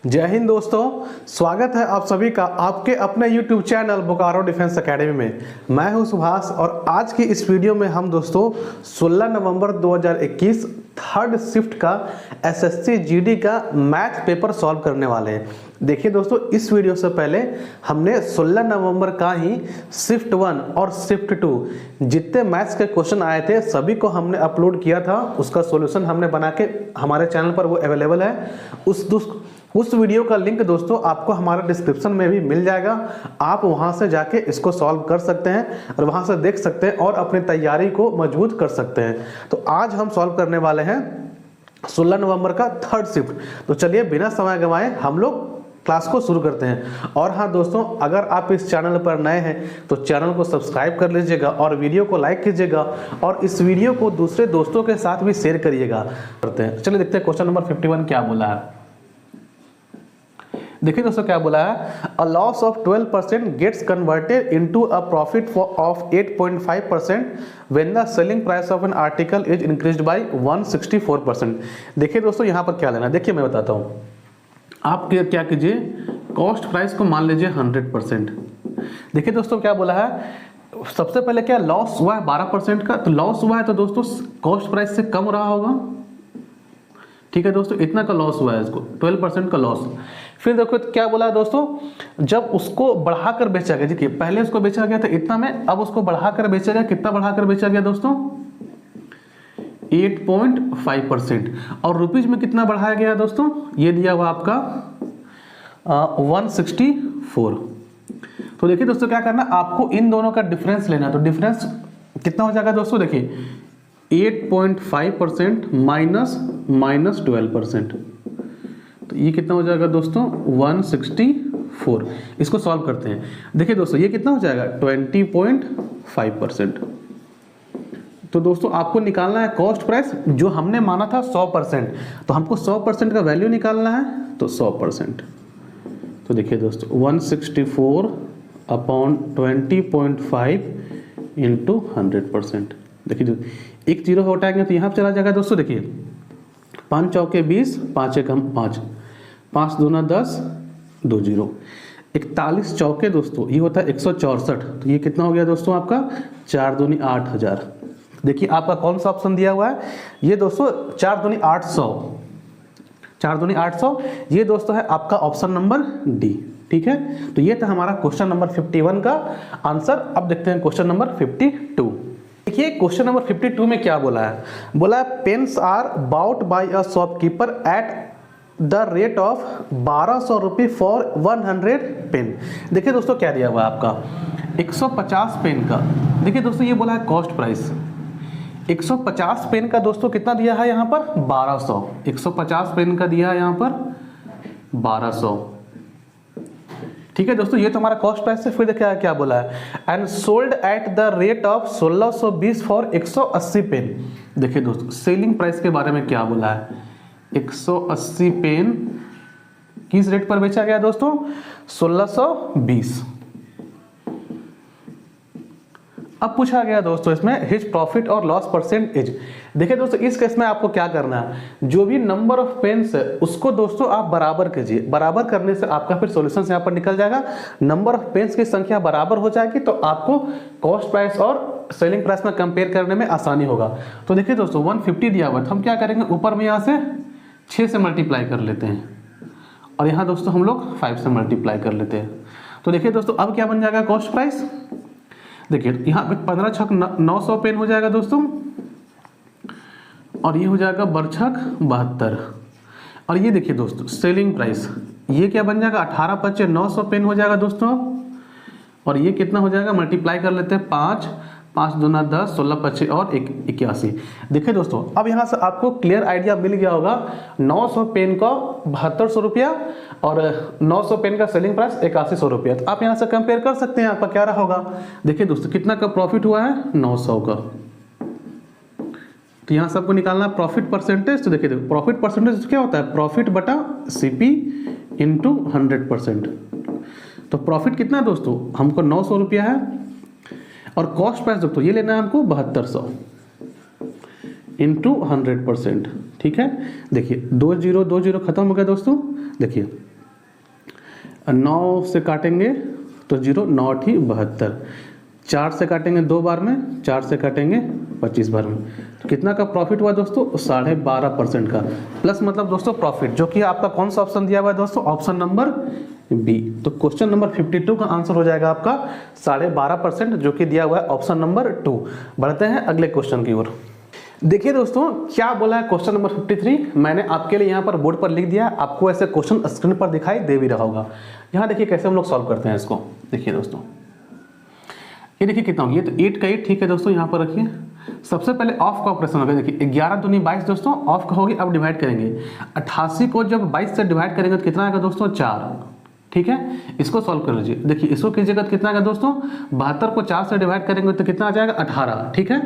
जय हिंद दोस्तों, स्वागत है आप सभी का आपके अपने YouTube channel Bokaro defence academy में। मैं हूं सुभाष और आज की इस वीडियो में हम दोस्तों 16 नवंबर 2021 थर्ड शिफ्ट का एसएससी जीडी का मैथ पेपर सॉल्व करने वाले हैं। देखिए दोस्तों, इस वीडियो से पहले हमने 16 नवंबर का ही शिफ्ट 1 और शिफ्ट 2 जितने मैथ्स के क्वेश्चन आए थे सभी को हमने अपलोड किया था। उसका सॉल्यूशन हमने बना के हमारे चैनल पर वो अवेलेबल है। उस वीडियो का लिंक दोस्तों आपको हमारे डिस्क्रिप्शन में भी मिल जाएगा। आप वहां से जाके इसको सॉल्व कर सकते हैं और वहां से देख सकते हैं और अपनी तैयारी को मजबूत कर सकते हैं। तो आज हम सॉल्व करने वाले हैं 16 नवंबर का थर्ड शिफ्ट। तो चलिए बिना समय गंवाए हम लोग क्लास को शुरू करते हैं। और हाँ दोस्तों, अगर आप इस चैनल पर नए हैं तो चैनल को सब्सक्राइब कर लीजिएगा और वीडियो को लाइक कीजिएगा और इस वीडियो को दूसरे दोस्तों के साथ भी शेयर करिएगा। करते हैं, चलिए देखते हैं क्वेश्चन नंबर 51 क्या बोला है। देखिए दोस्तों क्या बोला है, a loss of 12% gets converted into a profit of 8.5% when the selling price of an article is increased by 164%। देखिए दोस्तों यहाँ पर क्या लेना है, देखिए मैं बताता हूँ। आप क्या कीजिए, कॉस्ट प्राइस को मान लीजिए 100%। देखिए दोस्तों क्या बोला है, सबसे पहले क्या लॉस हुआ है 12% का, तो लॉस हुआ है तो दोस्तों कॉस्ट प्राइस से कम रहा होगा। ठीक है दोस्तों, इतना का लॉस हुआ है, इसको 12% का लॉस। फिर देखो क्या बोला है दोस्तों, जब उसको बढ़ाकर बेचा गया, देखिए पहले उसको बेचा गया था इतना में, अब उसको बढ़ाकर बेचा गया, कितना बढ़ाकर बेचा गया दोस्तों 8.5%। और रुपीज में कितना बढ़ाया गया दोस्तों, ये दिया हुआ आपका 164। तो देखिए दोस्तों क्या करना, आपको इन दोनों का डिफरेंस लेना। तो डिफरेंस कितना हो जाएगा दोस्तों, देखिए 8.5% माइनस 12%, तो ये कितना हो जाएगा दोस्तों 164। इसको सॉल्व करते हैं। देखिए दोस्तों ये कितना हो जाएगा 20.5%। तो दोस्तों आपको निकालना है कॉस्ट प्राइस, जो हमने माना था 100%, तो हमको 100% का वैल्यू निकालना है, तो 100%। तो देखिए दोस्तों 164 अपॉन 20.5 इंटू 100%। देखिए एक जीरो हटाएंगे तो यहाँ पर चला जाएगा दोस्तों। देखिए 5 चौके 20, 5 एकम 5, 5 दूना 10, 2 जीरो, 41 चौके दोस्तों ये होता है 164। तो ये कितना हो गया दोस्तों आपका 4 दूनी 8000। देखिए आपका कौन सा ऑप्शन दिया हुआ है, ये दोस्तों 4 दूनी 800, 4 दूनी 800, ये दोस्तों है आपका ऑप्शन नंबर डी। ठीक है, तो ये था हमारा क्वेश्चन नंबर 51 का आंसर। अब देखते हैं क्वेश्चन नंबर 52। देखिए क्वेश्चन नंबर 52 में क्या बोला है, बोला है pens are bought by a shopkeeper at the rate of 1200 रुपये फॉर 100 पेन। देखिए दोस्तों क्या दिया हुआ है आपका 150 पेन का। देखिए दोस्तों ये बोला है कॉस्ट प्राइस 150 पेन का दोस्तों कितना दिया है यहाँ पर 1200। 150 पेन का दिया है यहाँ पर 1200। ठीक है दोस्तों, ये तो हमारा कॉस्ट प्राइस है। फिर देखिए क्या बोला है, and sold at the rate of 1620 for 180 pen. देखिए दोस्तों सेलिंग प्राइस के बारे में क्या बोला है, 180 पेन किस रेट पर बेचा गया दोस्तों 1620। अब पूछा गया दोस्तों इसमें हिज प्रॉफिट और लॉस परसेंटेज। देखिए दोस्तों इस केस में आपको क्या करना है, जो भी नंबर ऑफ पेन्स है उसको दोस्तों आप बराबर कीजिए। बराबर करने से आपका फिर सॉल्यूशन यहाँ पर निकल जाएगा। नंबर ऑफ पेन्स की संख्या बराबर हो जाएगी तो आपको कॉस्ट प्राइस और सेलिंग प्राइस में कंपेयर करने में आसानी होगा। तो देखिए दोस्तों 150 दिया हुआ, तो हम क्या करेंगे ऊपर में यहाँ से 6 से मल्टीप्लाई कर लेते हैं और यहाँ दोस्तों हम लोग 5 से मल्टीप्लाई कर लेते हैं। तो देखिए दोस्तों अब क्या बन जाएगा कॉस्ट प्राइस, देखिए यहाँ पे 15 छक 900 पेन हो जाएगा दोस्तों और ये हो जाएगा बरछक 72। और ये देखिए दोस्तों सेलिंग प्राइस, ये क्या बन जाएगा 18 पच्चे 900 पेन हो जाएगा दोस्तों। और ये कितना हो जाएगा, मल्टीप्लाई कर लेते हैं 5, 5 दूना 10, 16 पच्चे और 81। देखिए दोस्तों अब यहाँ से आपको क्लियर आइडिया मिल गया होगा। 900 पेन का 7200 रुपया और 900 पेन का सेलिंग प्राइस 8100 रुपया। तो आप यहाँ से कंपेयर कर सकते हैं, आपका क्या रहा होगा। देखिए दोस्तों कितना का प्रॉफिट हुआ है 900 का। तो यहाँ सबको निकालना प्रॉफिट परसेंटेज। तो देखिए प्रॉफिट परसेंटेज क्या होता है, प्रॉफिट बटा सीपी इंटू 100%। तो प्रॉफिट कितना है दोस्तों, हमको 900 रुपया है और कॉस्ट प्राइस दोस्तों ये लेना है हमको 7200 इंटू 100%। ठीक है, देखिए 2 जीरो खत्म हो गया दोस्तों। देखिए 9 से काटेंगे तो 0, 9 × 72, 4 से काटेंगे 2 बार में, 4 से काटेंगे 25 बार में। तो कितना का प्रॉफिट हुआ दोस्तों? 12.5% का। प्लस मतलब दोस्तों प्रॉफिट, जो कि आपका कौन सा ऑप्शन दिया हुआ है दोस्तों? Option number B. तो क्वेश्चन नंबर 52 का आंसर हो जाएगा आपका 12.5%, जो कि दिया हुआ है ऑप्शन नंबर 2। बढ़ते हैं अगले क्वेश्चन की ओर। देखिए दोस्तों क्या बोला है क्वेश्चन नंबर 53, मैंने आपके लिए यहाँ पर बोर्ड पर लिख दिया, आपको ऐसे क्वेश्चन स्क्रीन पर दिखाई दे भी रहा होगा। यहाँ देखिए कैसे हम लोग सॉल्व करते हैं इसको। देखिए दोस्तों, ये देखिए कितना हो गया, तो 8 का 8, ठीक है दोस्तों, यहाँ पर रखिए। सबसे पहले ऑफ का ऑपरेशन होगा। देखिए 11 दूनी 22 दोस्तों, ऑफ का होगी। अब डिवाइड करेंगे 88 को जब 22 से डिवाइड करेंगे तो कितना आएगा दोस्तों? 4, ठीक है। इसको सॉल्व कर लीजिए। देखिए इसको कीजिएगा तो कितना आएगा दोस्तों? 72 को 4 से डिवाइड करेंगे तो कितना आ जाएगा? 18, ठीक है।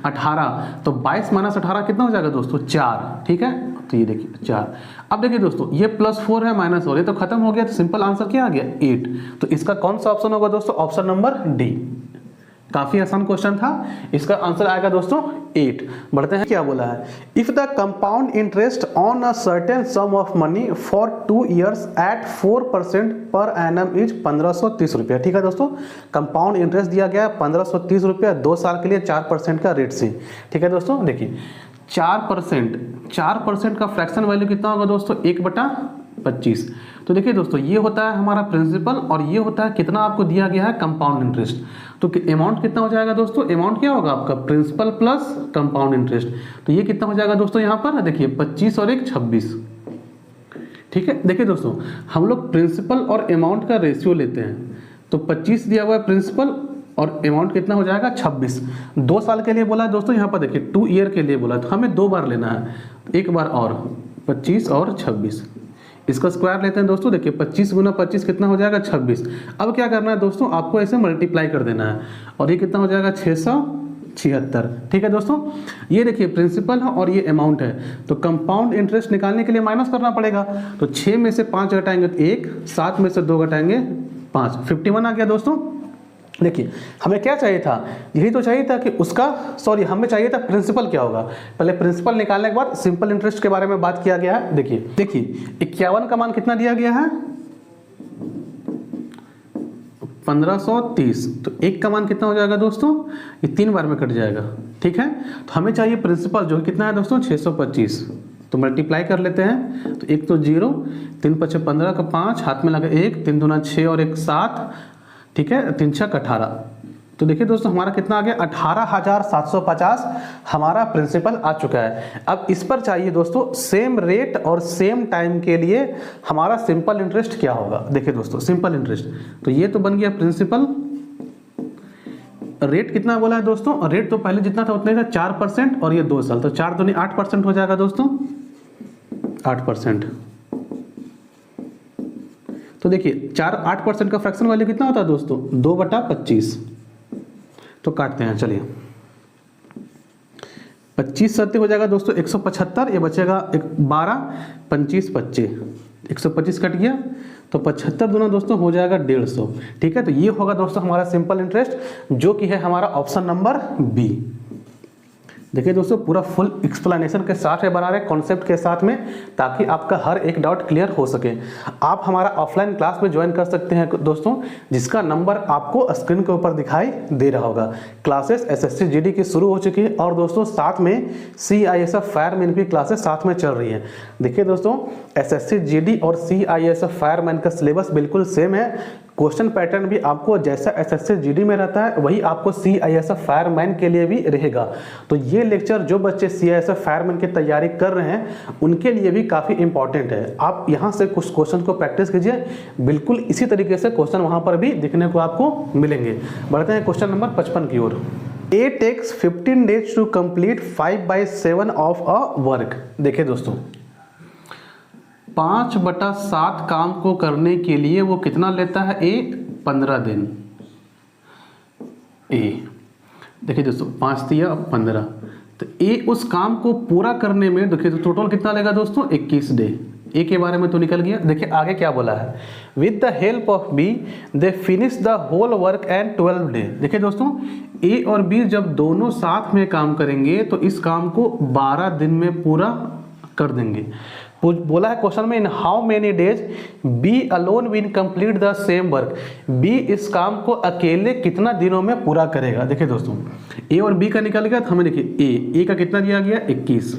18 तो 22 - 18 कितना हो जाएगा दोस्तों? 4, ठीक है। तो ये देखिए 4। अब देखिए दोस्तों ये +4 है -4, ये तो खत्म हो गया। तो सिंपल आंसर क्या आ गया? 8। तो इसका कौन सा ऑप्शन होगा दोस्तों? Option number D. काफी आसान क्वेश्चन था, इसका आंसर आएगा दोस्तों 8। बढ़ते हैं, क्या बोला है? If the compound interest on a certain sum of money for 2 years at 4% per annum is 1530 रुपया। ठीक है दोस्तों, कंपाउंड इंटरेस्ट दिया गया 1530 रुपया 2 साल के लिए 4% का रेट से। ठीक है दोस्तों, देखिए 4% का फ्रैक्शन वैल्यू कितना होगा दोस्तों? 1/25। तो देखिए दोस्तों ये होता है हमारा प्रिंसिपल और ये होता है कितना आपको दिया गया है? Compound interest. तो अमाउंट कितना हो जाएगा दोस्तों? अमाउंट क्या होगा आपका? Principal plus compound interest. तो ये कितना हो जाएगा दोस्तों? यहाँ पर देखिए 25 और 1 26, ठीक है। देखिए दोस्तों हम लोग प्रिंसिपल और अमाउंट का रेशियो लेते हैं। तो 25 दिया हुआ है प्रिंसिपल और अमाउंट कितना हो जाएगा? 26। 2 साल के लिए बोला है दोस्तों, यहाँ पर देखिए 2 ईयर के लिए बोला है, तो हमें 2 बार लेना है। एक बार और 25 और 26, इसका स्क्वायर लेते हैं दोस्तों। देखिए 25 × 25 कितना हो जाएगा? 26। अब क्या करना है दोस्तों? आपको ऐसे मल्टीप्लाई कर देना है और ये कितना हो जाएगा? 676। ठीक है दोस्तों, ये देखिए प्रिंसिपल है और ये अमाउंट है। तो कंपाउंड इंटरेस्ट निकालने के लिए माइनस करना पड़ेगा। तो 6 में से 5 घटाएंगे तो 1, 7 में से 2 घटाएंगे 5, 51 आ गया दोस्तों। देखिए हमें क्या चाहिए था? यही तो चाहिए था कि उसका हमें चाहिए था प्रिंसिपल क्या होगा। पहले प्रिंसिपल निकालने के बाद सिंपल इंटरेस्ट के बारे में बात किया गया है। देखिए 51 का मान कितना दिया गया है? 1530। तो 1 का मान कितना हो जाएगा दोस्तों? ये 3 बार में कट जाएगा, ठीक है। तो हमें चाहिए प्रिंसिपल जो कितना है दोस्तों? 625। तो मल्टीप्लाई कर लेते हैं। तो 1 तो 0, 3 × 5 = 15 का 5, हाथ में लगा 1, 3 दूना 6 और 1 7, ठीक है, 3 × 6 = 18। तो देखिए दोस्तों हमारा कितना आ गया? 18,750 हमारा प्रिंसिपल आ चुका है। अब इस पर चाहिए दोस्तों सेम रेट और सेम टाइम के लिए हमारा सिंपल इंटरेस्ट क्या होगा। देखिए दोस्तों सिंपल इंटरेस्ट, तो ये तो बन गया प्रिंसिपल। रेट कितना बोला है दोस्तों? रेट तो पहले जितना था उतना था 4% और ये 2 साल, तो 4 दूनी 8% हो जाएगा दोस्तों, 8%। तो देखिए 8% का फ्रैक्शन वैल्यू कितना होता है दोस्तों? 2/25। तो काटते हैं, चलिए 25 सत्ते हो जाएगा दोस्तों 175, ये बचेगा 12, 25 25, 125 कट गया तो 75 दूना दोस्तों हो जाएगा 150। ठीक है, तो ये होगा दोस्तों हमारा सिंपल इंटरेस्ट, जो कि है हमारा ऑप्शन नंबर बी। देखिए दोस्तों पूरा फुल एक्सप्लेनेशन के साथ है बना रहे कॉन्सेप्ट के साथ में, ताकि आपका हर एक डाउट क्लियर हो सके। आप हमारा ऑफलाइन क्लास में ज्वाइन कर सकते हैं दोस्तों, जिसका नंबर आपको स्क्रीन के ऊपर दिखाई दे रहा होगा। क्लासेस एसएससी जीडी की शुरू हो चुकी है और दोस्तों साथ में CISF फायरमैन की क्लासेस साथ में चल रही है। देखिए दोस्तों एसएससी जीडी और CISF फायरमैन का सिलेबस बिल्कुल सेम है। क्वेश्चन पैटर्न भी आपको जैसा एसएससी जीडी में रहता है वही आपको CISF फायरमैन के लिए भी रहेगा। तो ये लेक्चर जो बच्चे CISF फायरमैन की तैयारी कर रहे हैं उनके लिए भी काफ़ी इंपॉर्टेंट है। आप यहाँ से कुछ क्वेश्चन को प्रैक्टिस कीजिए, बिल्कुल इसी तरीके से क्वेश्चन वहाँ पर भी दिखने को आपको मिलेंगे। बढ़ते हैं क्वेश्चन नंबर 55 की ओर। A takes 15 days to complete 5/7 of a work। देखिए दोस्तों 5/7 काम को करने के लिए वो कितना लेता है? A 15 दिन। A देखिए दोस्तों 5 दिया 15, तो A उस काम को पूरा करने में देखिए तो टोटल कितना लेगा दोस्तों? 21 डे। A के बारे में तो निकल गया। देखिए आगे क्या बोला है? With the help of B they finish the whole work and 12 day. देखिए दोस्तों A और B जब दोनों साथ में काम करेंगे तो इस काम को 12 दिन में पूरा कर देंगे। बोला है क्वेश्चन में in how many days B alone will complete the same work, B इस काम को अकेले कितना दिनों में पूरा करेगा। देखिए दोस्तों ए और बी का निकल गया, तो हमें देखिए ए का कितना दिया गया 21।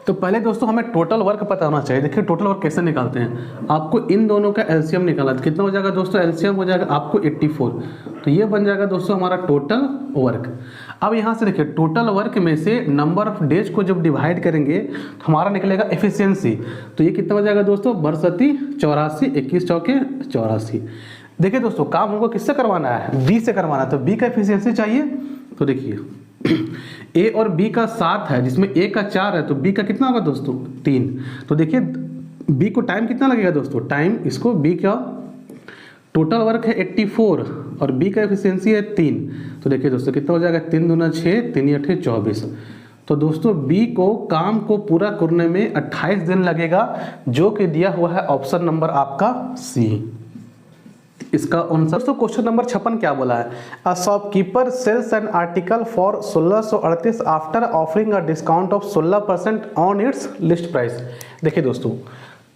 तो पहले दोस्तों हमें टोटल वर्क पता होना चाहिए। देखिए टोटल वर्क कैसे निकालते हैं, आपको इन दोनों का एलसीएम निकालना है। कितना हो जाएगा दोस्तों, एलसीएम हो जाएगा आपको 84, तो ये बन जाएगा दोस्तों हमारा टोटल वर्क। अब यहाँ से देखिए टोटल वर्क में से नंबर ऑफ डेज को जब डिवाइड करेंगे तो हमारा निकलेगा एफिशिएंसी, तो ये कितना हो जाएगा दोस्तों, बरसती 84, 21 चौके 84। देखिए दोस्तों काम हमको किससे करवाना है, बी से करवाना है, तो बी का एफिशिएंसी चाहिए। तो देखिए ए और बी का 7 है, जिसमें ए का 4 है, तो बी का कितना होगा दोस्तों 3। तो देखिए बी को टाइम कितना लगेगा दोस्तों, टाइम इसको बी का टोटल वर्क है 84 और बी का एफिशिएंसी है 3, तो देखिए दोस्तों कितना हो जाएगा 3 दूना 6, 3 8 24। तो दोस्तों बी को काम को पूरा करने में 28 दिन लगेगा, जो कि दिया हुआ है ऑप्शन नंबर आपका सी। इसका आंसर दोस्तों क्वेश्चन नंबर 56 क्या बोला है, a shopkeeper sells an article for 1638 after offering a discount of 16% on its list price. देखिए दोस्तों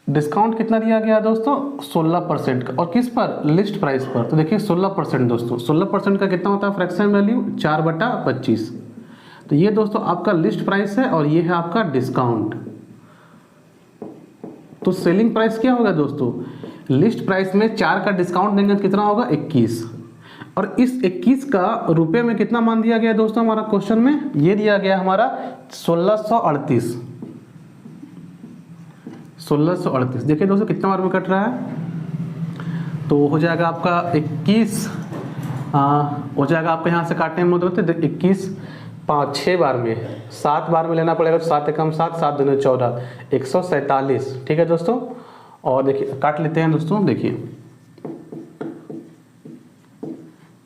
डिस्काउंट कितना दिया गया दोस्तों 16% का, और किस पर, लिस्ट प्राइस पर। तो देखिए 16% दोस्तों, 16% का कितना होता है फ्रैक्शन वैल्यू 4/25। तो ये दोस्तों आपका लिस्ट प्राइस है और ये है आपका डिस्काउंट। तो सेलिंग प्राइस क्या होगा दोस्तों, लिस्ट प्राइस में 4 का डिस्काउंट देंगे कितना होगा 21, और इस 21 का रुपए में कितना मान दिया गया दोस्तों हमारा क्वेश्चन में, ये दिया गया हमारा 1638। 1638 देखिए दोस्तों कितना बार में कट रहा है, तो हो जाएगा आपका 21 हो जाएगा आपका यहाँ से काटने में होते 21 5 6 बार में, 7 बार में लेना पड़ेगा, तो 7 एकम 7, 7 दूनी 14, 147। ठीक है दोस्तों, और देखिए काट लेते हैं दोस्तों, देखिए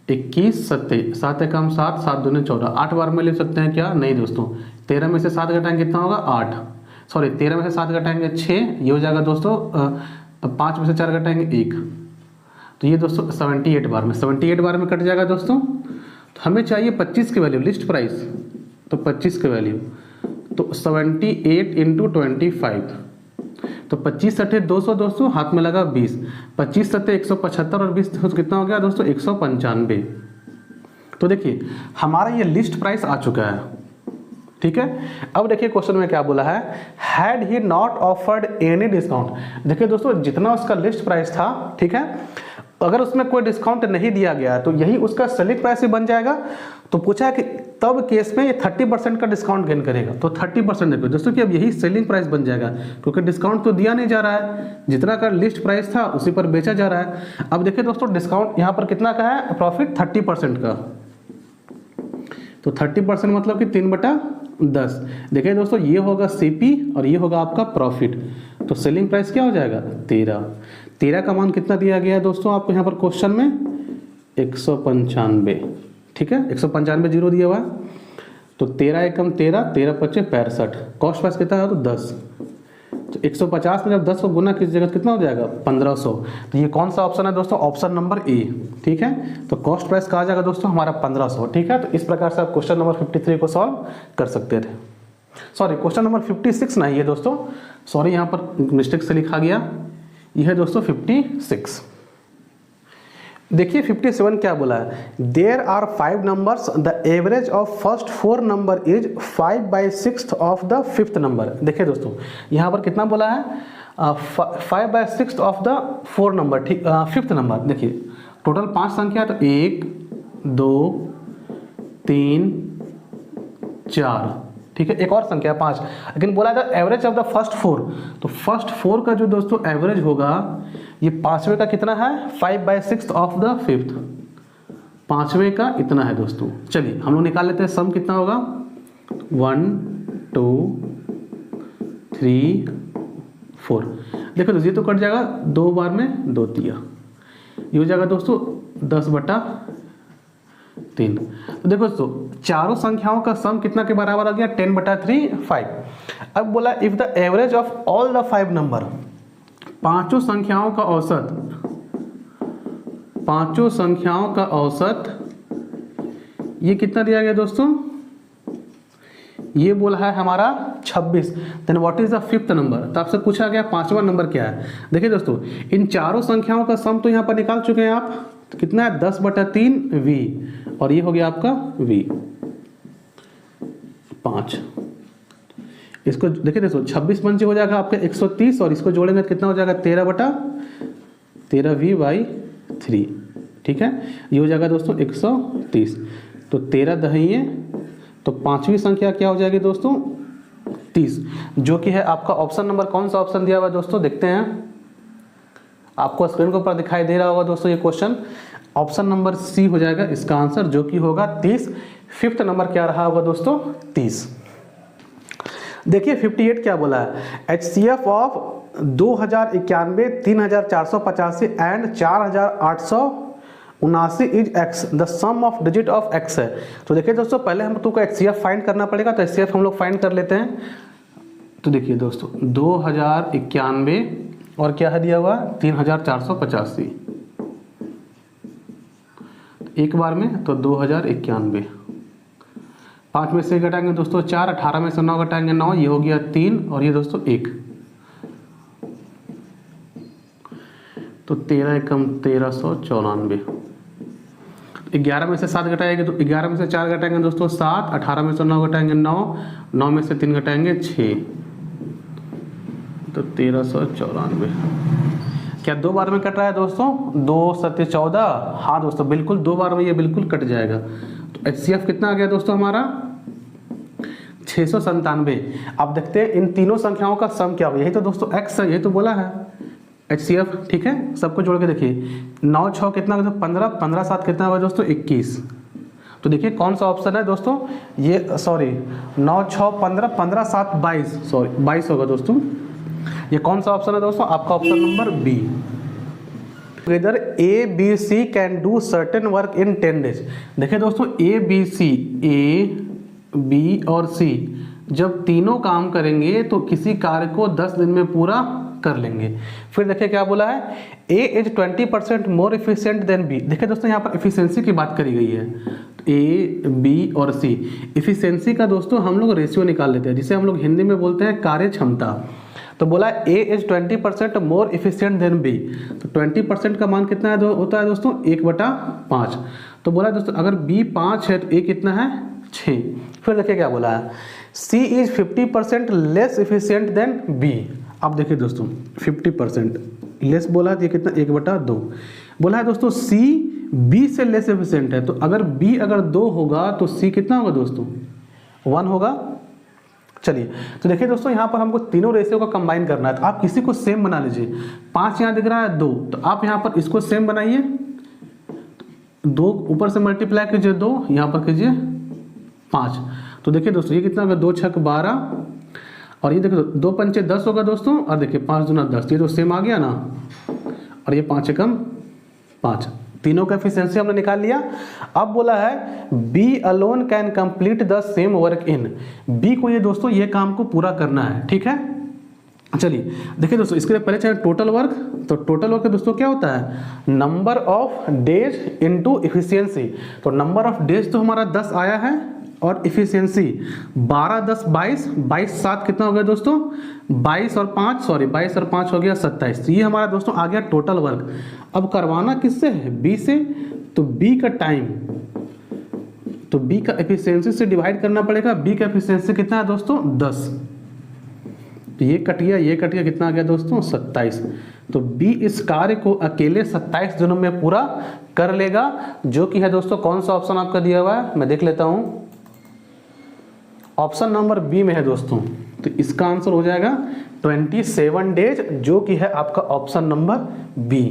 21 7 7 एकम 7, 7 दूनी 14, 8 बार में ले सकते हैं क्या, नहीं दोस्तों। 13 में से 7 घटाएंगे कितना होगा 8, सॉरी 13 में से 7 घटाएंगे 6, ये हो जाएगा दोस्तों 5 में से 4 घटाएंगे 1, तो ये दोस्तों 78 बार में, 78 बार में कट जाएगा दोस्तों। तो हमें चाहिए 25 की वैल्यू लिस्ट प्राइस, तो 25 की वैल्यू तो 78 × 25, तो 25 सट्टे 200 दोस्तों, हाथ में लगा 20, 25 सट्टे 175 और 20 तो कितना हो गया दोस्तों 195। तो देखिए हमारा ये लिस्ट प्राइस आ चुका है। ठीक है, अब देखिए क्वेश्चन में क्या बोला है, had he not offered any discount. देखिए दोस्तों जितना उसका लिस्ट प्राइस था, ठीक है, अगर उसमें कोई डिस्काउंट नहीं दिया गया तो यही उसका सेलिंग प्राइस ही बन जाएगा। तो पूछा है कि तब केस में ये 30% का डिस्काउंट गेन करेगा, तो 30% देखो दोस्तों कि अब यही सेलिंग प्राइस बन जाएगा, क्योंकि डिस्काउंट तो दिया नहीं जा रहा है, जितना का लिस्ट प्राइस था उसी पर बेचा जा रहा है। अब देखिए दोस्तों डिस्काउंट यहाँ पर कितना का है, प्रॉफिट 30% का, तो 30% मतलब कि 3/10। देखिए दोस्तों ये होगा सीपी और ये होगा आपका प्रॉफिट, तो सेलिंग प्राइस क्या हो जाएगा 13 का मान कितना दिया गया है दोस्तों आपको यहाँ पर क्वेश्चन में 195। ठीक है, 195 जीरो दिया हुआ है, तो 13 एकम 13, 13 पच्चे 65, कॉस्ट प्राइस कितना है तो 10, तो 150 में जब 10 को गुना किस जगह कितना हो जाएगा 1500। तो ये कौन सा ऑप्शन है दोस्तों, ऑप्शन नंबर ए। ठीक है, तो कॉस्ट प्राइस कहा जाएगा दोस्तों हमारा 1500। ठीक है, तो इस प्रकार से आप क्वेश्चन नंबर 53 को सॉल्व कर सकते थे। सॉरी क्वेश्चन नंबर 56 नहीं है दोस्तों, सॉरी यहाँ पर मिस्टेक से लिखा गया, यह है दोस्तों 56। देखिए 57 क्या बोला है, there are 5 numbers, the average of first 4 number is 5/6 of the 5th number. देखिए दोस्तों यहाँ पर कितना बोला है 5/6 ऑफ द 4 नंबर, ठीक 5th नंबर। देखिए टोटल 5 संख्या है, तो 1 2 3 4, ठीक है, एक और संख्या 5, लेकिन बोला था एवरेज ऑफ द फर्स्ट 4, तो फर्स्ट 4 का जो दोस्तों एवरेज होगा ये 5वें का कितना है 5/6 ऑफ द 5th, 5वें का इतना है दोस्तों। चलिए हम लोग निकाल लेते हैं, सम कितना होगा 1 2 3 4। देखो दोस्तों ये तो कट जाएगा 2 बार में 2 दिया, ये हो जाएगा दोस्तों 10/3। तो देखो दोस्तों चारों संख्याओं का सम कितना के बराबर आ गया 10/3 5। अब बोला if the average of all the 5 number, पांचों संख्याओं का औसत, पांचों संख्याओं का औसत ये कितना दिया गया दोस्तों, ये बोला है हमारा 26, then what is the fifth number. तो आपसे पूछा गया पांचवा नंबर क्या है। देखिए दोस्तों, इन चारों संख्याओं का सम तो यहाँ पर निकाल चुके हैं आप, तो कितना है 10/3 v, और ये हो गया आपका v 5। इसको देखिए दोस्तों 26 पंचे हो जाएगा आपका 130, और इसको जोड़ेंगे तो कितना हो जाएगा 13/13v/3। ठीक है, ये हो जाएगा दोस्तों 130। तो 13 दहिए, तो पांचवी संख्या क्या हो जाएगी दोस्तों 30, जो कि है आपका ऑप्शन नंबर, कौन सा ऑप्शन दिया हुआ है दोस्तों, देखते हैं। आपको स्क्रीन के ऊपर दिखाई दे रहा होगा दोस्तों ये क्वेश्चन, ऑप्शन नंबर सी हो जाएगा इसका आंसर, जो कि होगा 30। फिफ्थ नंबर क्या रहा होगा दोस्तों 30। देखिए 58 क्या बोला है, HCF of 2091, 3485 and 4879 is x, the sum of digit of x है। तो देखिए दोस्तों, पहले हम तुमको HCF फाइंड करना पड़ेगा, तो HCF हम लोग फाइंड कर लेते हैं। तो देखिए दोस्तों 2091 और क्या है दिया हुआ 3485, एक बार में तो 2091, 5 में से घटाएंगे दोस्तों 4, 18 में से 9 घटाएंगे 9, ये हो गया 3, और ये दोस्तों 1, तो 13 एकम 1394। 11 में से 7 घटाएंगे तो 11 में से 4 घटाएंगे दोस्तों 7, 18 में से 9 घटाएंगे 9, 9 में से 3 घटाएंगे 6, तो 1394। क्या दो बार में कट रहा है दोस्तों, 2 7 14, हाँ दोस्तों बिल्कुल दो बार में ये बिल्कुल कट जाएगा। तो HCF कितना आ गया दोस्तों हमारा 697। अब देखते हैं इन तीनों संख्याओं का सम क्या होगा, यही तो दोस्तों x है, यही तो बोला है HCF। ठीक है, सबको जोड़ के देखिए, 9 6 कितना होगा 15, 15 7 कितना होगा दोस्तों 21। तो देखिए कौन सा ऑप्शन है दोस्तों, ये सॉरी 9 6 15, 15 7 22, सॉरी 22 होगा दोस्तों। ये कौन सा ऑप्शन है दोस्तों, आपका option number B. Whether A B C can do certain work in 10 days। देखिए दोस्तों A B C, A B और C जब तीनों काम करेंगे तो किसी कार्य को 10 दिन में पूरा कर लेंगे। फिर देखिए क्या बोला है, A is 20% more efficient than B। देखिए दोस्तों यहाँ पर इफिशियंसी की बात करी गई है, तो A B और C। इफिशियंसी का दोस्तों हम लोग रेशियो निकाल लेते हैं, जिसे हम लोग हिंदी में बोलते हैं कार्य क्षमता। तो बोला A is 20% more efficient than B, तो 20% का मान कितना है होता है दोस्तों 1/5। तो बोला दोस्तों अगर B 5 है तो A कितना है 6। फिर देखिए क्या बोला है, C is 50% less efficient than B। अब देखिए दोस्तों 50% लेस बोला है, तो ये कितना 1/2। बोला है दोस्तों C B से लेस इफिशियंट है, तो अगर B अगर 2 होगा तो C कितना होगा दोस्तों 1 होगा। चलिए तो देखिए दोस्तों यहाँ पर हमको तीनों रेशियो को कंबाइन करना है, तो आप किसी को सेम बना लीजिए। 5 यहाँ दिख रहा है 2, तो आप यहाँ पर इसको सेम बनाइए, 2 ऊपर से मल्टीप्लाई कीजिए 2, यहाँ पर कीजिए 5। तो देखिए दोस्तों ये कितना होगा 2 6 12, और ये देखो 2 पंचे 10 होगा दोस्तों, और देखिए 5 दूना 10, ये तो सेम आ गया ना, और ये 5 एकम 5, तीनों का एफिशिएंसी हमने निकाल लिया। अब बोला है B alone can complete the same work in, B को ये दोस्तों ये काम को पूरा करना है। ठीक है, चलिए देखिए दोस्तों इसके लिए पहले चाहिए टोटल वर्क। तो टोटल वर्क दोस्तों क्या होता है, number of days into efficiency. तो नंबर ऑफ डेज तो हमारा 10 आया है, और इफिशियंसी 12 10 22, 22 7 कितना हो गया दोस्तों 22 और 5, सॉरी 22 और 5 हो गया 27। तो ये हमारा दोस्तों आ गया टोटल वर्क। अब करवाना किससे है, बी से, तो बी का टाइम, तो बी का एफिशिएंसी से डिवाइड करना पड़ेगा। बी का एफिशिएंसी कितना है दोस्तों 10, तो ये कट गया कितना आ गया दोस्तों 27। तो बी इस कार्य को अकेले 27 दिनों में पूरा कर लेगा, जो कि है दोस्तों कौन सा ऑप्शन आपका दिया हुआ है, मैं देख लेता हूं, ऑप्शन नंबर बी में है दोस्तों। तो इसका आंसर हो जाएगा 27 डेज, जो कि है आपका option number B.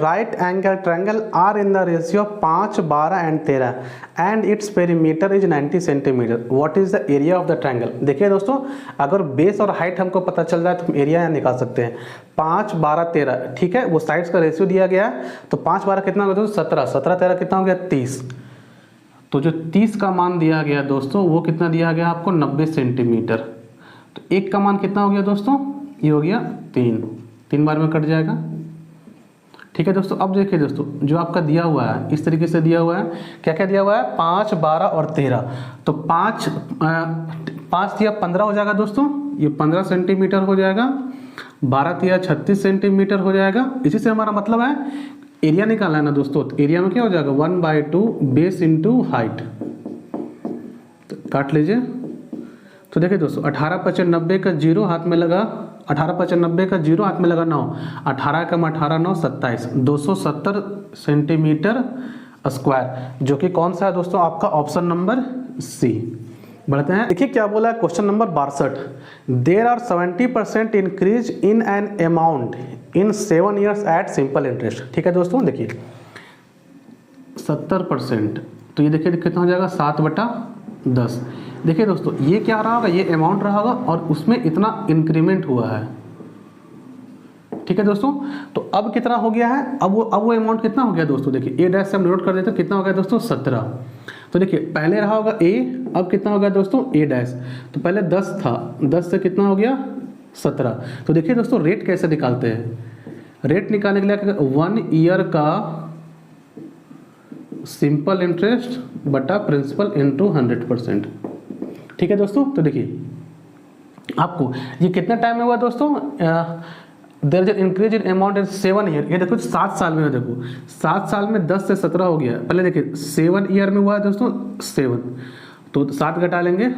Right angle triangle are in the ratio 5, 12 and 13 and its perimeter is 90 centimetre, what is the area of the triangle. देखिए दोस्तों, अगर बेस और हाइट हमको पता चल जाए तो हम एरिया यहाँ निकाल सकते हैं। 5, 12, 13, ठीक है, वो साइड्स का रेशियो दिया गया है। तो 5, 12 कितना हो गया दोस्तों 17, 17, 13 कितना हो गया 30। तो जो 30 का मान दिया गया दोस्तों वो कितना दिया गया आपको 90 सेंटीमीटर। तो 1 का मान कितना हो गया दोस्तों, ये हो गया 3 बार में कट जाएगा। ठीक है दोस्तों, अब देखिए दोस्तों जो आपका दिया हुआ है इस तरीके से दिया हुआ है, क्या क्या दिया हुआ है 5, 12 और 13। तो 5 या 15 हो जाएगा दोस्तों, ये 15 सेंटीमीटर हो जाएगा। 12 या 36 सेंटीमीटर हो जाएगा। इसी से हमारा मतलब है एरिया निकालना है ना दोस्तों। तो एरिया में क्या हो जाएगा 1/2 बेस इंटू हाइट। तो काट लीजिए। तो देखिए दोस्तों 18 × 90 का 0 हाथ में लगा, 18 × 90 का 0 हाथ में लगा 9, 18 × 18 9 27, 270 सेंटीमीटर स्क्वायर, जो कि कौन सा है दोस्तों आपका ऑप्शन नंबर सी। बढ़ते हैं, देखिए क्या बोला है question number 62। There are 70% increase in an amount in 7 years at simple interest. ठीक है दोस्तों, देखिए 70%, तो ये देखिए कितना हो जाएगा 7/10। देखिए दोस्तों ये क्या रहा होगा, ये अमाउंट रहा होगा और उसमें इतना इंक्रीमेंट हुआ है। ठीक है दोस्तों, तो अब कितना हो गया है, अब वो अमाउंट कितना हो गया दोस्तों, देखिए A' से हम नोट कर देते हैं कितना हो गया दोस्तों 17। तो देखिए पहले रहा होगा A, अब कितना हो गया दोस्तों A'। तो पहले 10 था, 10 से कितना हो गया 17। तो देखिए दोस्तों रेट कैसे निकालते हैं, रेट निकालने के लिए 1 ईयर का सिंपल इंटरेस्ट बटा प्रिंसिपल इंटू 100%। ठीक है दोस्तों, तो देखिए आपको ये कितने टाइम में हुआ दोस्तों, there is increase in amount in 7 year. ये देखो 7 साल में, देखो 7 साल में 10 से 17 हो गया। पहले देखिए 7 ईयर में हुआ है दोस्तों 7, तो 7 घटा लेंगे,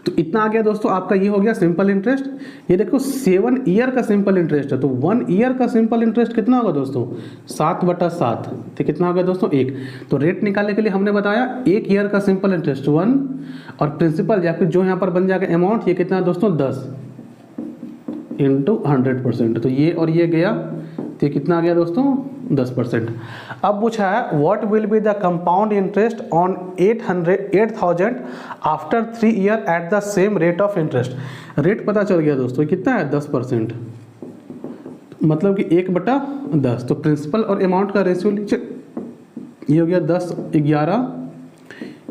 तो इतना आ गया दोस्तों आपका, ये हो गया सिंपल इंटरेस्ट। ये देखो 7 ईयर का सिंपल इंटरेस्ट है, तो 1 ईयर का सिंपल इंटरेस्ट कितना होगा दोस्तों 7/7, तो कितना हो गया दोस्तों 1। तो रेट निकालने के लिए हमने बताया 1 ईयर का सिंपल इंटरेस्ट 1 और प्रिंसिपल या फिर जो यहाँ पर बन जाएगा अमाउंट, ये कितना है दोस्तों 10 इंटू 100%। तो ये और ये गया, तो ये कितना आ गया दोस्तों 10%। अब पूछा है what will be the compound interest on 8,000 after 3 year at the same rate of interest. Rate पता चल गया दोस्तों कितना है 10%, मतलब कि 1/10। तो प्रिंसिपल और अमाउंट का रेशियो लीजिए, ये हो गया 10, 11,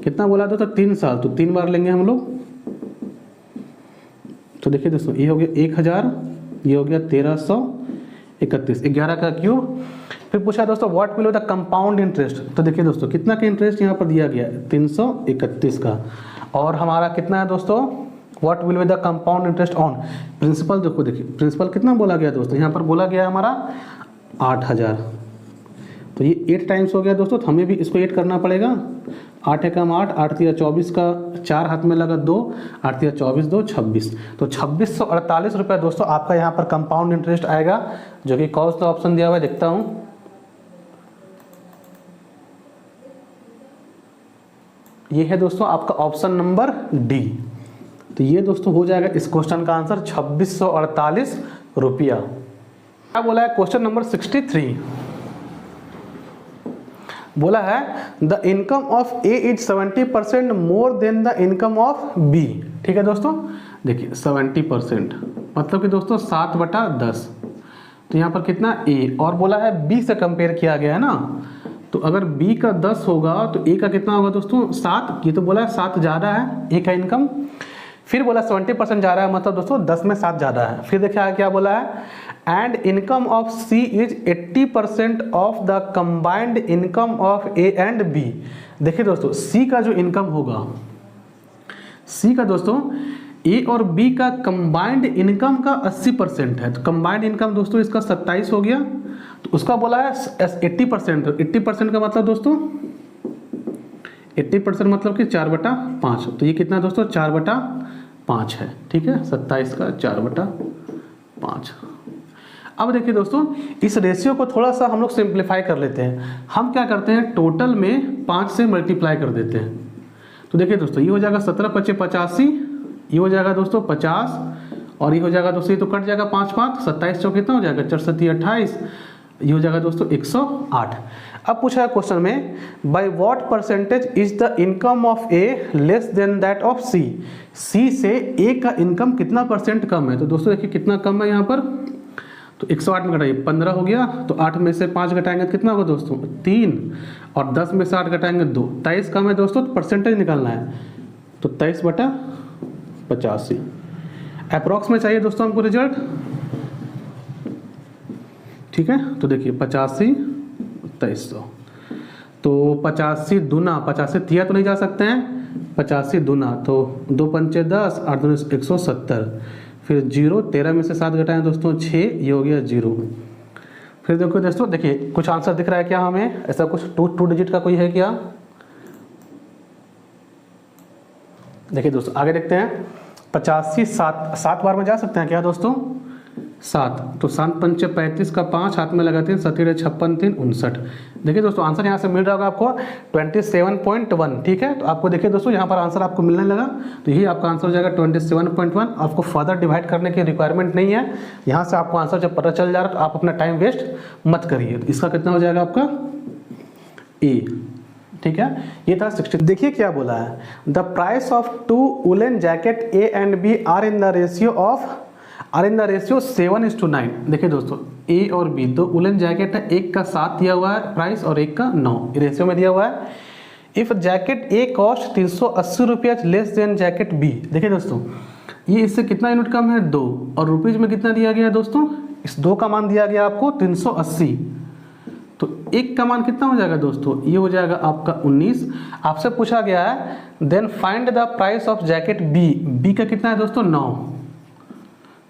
कितना बोला था 3 साल, तो 3 बार लेंगे हम लोग। तो देखिए दोस्तों ये हो गया 1000, ये हो गया 1331, 11 का क्यूब। फिर पूछा दोस्तों what will be the compound interest. तो देखिए दोस्तों कितना का इंटरेस्ट यहाँ पर दिया गया है 331 का, और हमारा कितना है दोस्तों what will be the compound interest on principal. देखो देखिए प्रिंसिपल कितना बोला गया दोस्तों, यहाँ पर बोला गया हमारा 8000, तो ये 8 टाइम्स हो गया दोस्तों। तो हमें भी इसको 8 करना पड़ेगा। 8 एकम 8, 8 तिया 24 का 4 हाथ में लगा 2, 8 तिया 24, 2 26, तो 2648 रुपये दोस्तों आपका यहाँ पर कंपाउंड इंटरेस्ट आएगा, जो कि कौन सा ऑप्शन दिया हुआ है देखता हूँ। ये है दोस्तों आपका ऑप्शन नंबर डी। तो ये दोस्तों हो जाएगा इस क्वेश्चन का आंसर 2648 रुपया। क्या बोला है क्वेश्चन नंबर 63, बोला है the income of A is 70% more than the income of B. ठीक है दोस्तों, देखिए 70% मतलब कि दोस्तों 7/10, तो यहाँ पर कितना ए, और बोला है बी से कंपेयर किया गया है ना, तो अगर b का 10 होगा तो a का कितना होगा दोस्तों 7। ये तो बोला है 7 ज़्यादा है a का इनकम, फिर बोला 70% जा रहा है, मतलब दोस्तों 10 में 7 ज़्यादा है। फिर देखिए क्या बोला है and income of c is 80% of the combined income of a and b। देखिए दोस्तों c का जो इनकम होगा, c का दोस्तों a और b का कंबाइंड इनकम का 80% है। तो कंबाइंड इनकम दोस्तों इसका 27 हो गया, तो उसका बोला है 80%। 80% का मतलब दोस्तों 80% मतलब कि 4/5, तो ये कितना दोस्तों 4/5 है। ठीक है, 27 का 4/5। अब देखिए दोस्तों इस रेशियो को थोड़ा सा हम लोग सिंप्लीफाई कर लेते हैं। हम क्या करते हैं टोटल में 5 से मल्टीप्लाई कर देते हैं। तो देखिए दोस्तों ये हो जाएगा 17 × 85 ये हो जाएगा दोस्तों 50 और ये हो जाएगा दोस्तों, ये तो कट जाएगा 5 5, 27 चौक कितना हो जाएगा 4 7 28, ये हो जाएगा दोस्तों 108। अब पूछा है क्वेश्चन में by what percentage is the income of A less than that of C, C से ए का इनकम कितना परसेंट कम है। तो दोस्तों देखिए कितना कम है यहाँ पर, तो 108 में घटाइए 15 हो गया, तो 8 में से 5 घटाएंगे तो कितना होगा दोस्तों 3, और 10 में से 8 घटाएंगे 2, 23 कम है दोस्तों, तो परसेंटेज निकालना है, तो 23/85 अप्रॉक्स में चाहिए दोस्तों हमको रिजल्ट। ठीक है, तो देखिए 85 2300, तो 85 दूना 85 तिया तो नहीं जा सकते हैं, 85 दूना तो 2 पंचे 10, 8 दूनी 170, फिर 0, 13 में से 7 घटाएं दोस्तों 6, ये हो गया 0। फिर देखो दोस्तों, देखिए कुछ आंसर दिख रहा है क्या हमें, ऐसा कुछ टू डिजिट का कोई है क्या। देखिए दोस्तों आगे देखते हैं, 85 7 बार में जा सकते हैं क्या दोस्तों 7, तो 7 पंचे 35 का 5 हाथ में लगाते हैं, 7 56 3 59। देखिए दोस्तों आंसर यहाँ से मिल रहा होगा आपको 27.1। ठीक है, तो आपको देखिए दोस्तों यहाँ पर आंसर आपको मिलने लगा, तो यही आपका आंसर हो जाएगा 27.1। आपको फर्दर डिवाइड करने की रिक्वायरमेंट नहीं है, यहाँ से आपको आंसर जब पता चल जा रहा है तो आप अपना टाइम वेस्ट मत करिए। तो इसका कितना हो जाएगा आपका ए। ठीक है, ये था 60। देखिए क्या बोला है, the price of 2 woollen jacket A and B are in the ratio 7:9। देखिए दोस्तों ए और बी दो वुलन जैकेट है, एक का 7 दिया हुआ है प्राइस और एक का 9 रेशियो में दिया हुआ है। इफ जैकेट ए कॉस्ट 380 रुपया लेस देन जैकेट बी। देखिए दोस्तों ये इससे कितना यूनिट कम है 2, और रुपीज में कितना दिया गया है दोस्तों, इस 2 का मान दिया गया आपको 380, तो एक का मान कितना हो जाएगा दोस्तों, ये हो जाएगा आपका 19। आपसे पूछा गया है then find the price of jacket B, B का कितना है दोस्तों 9,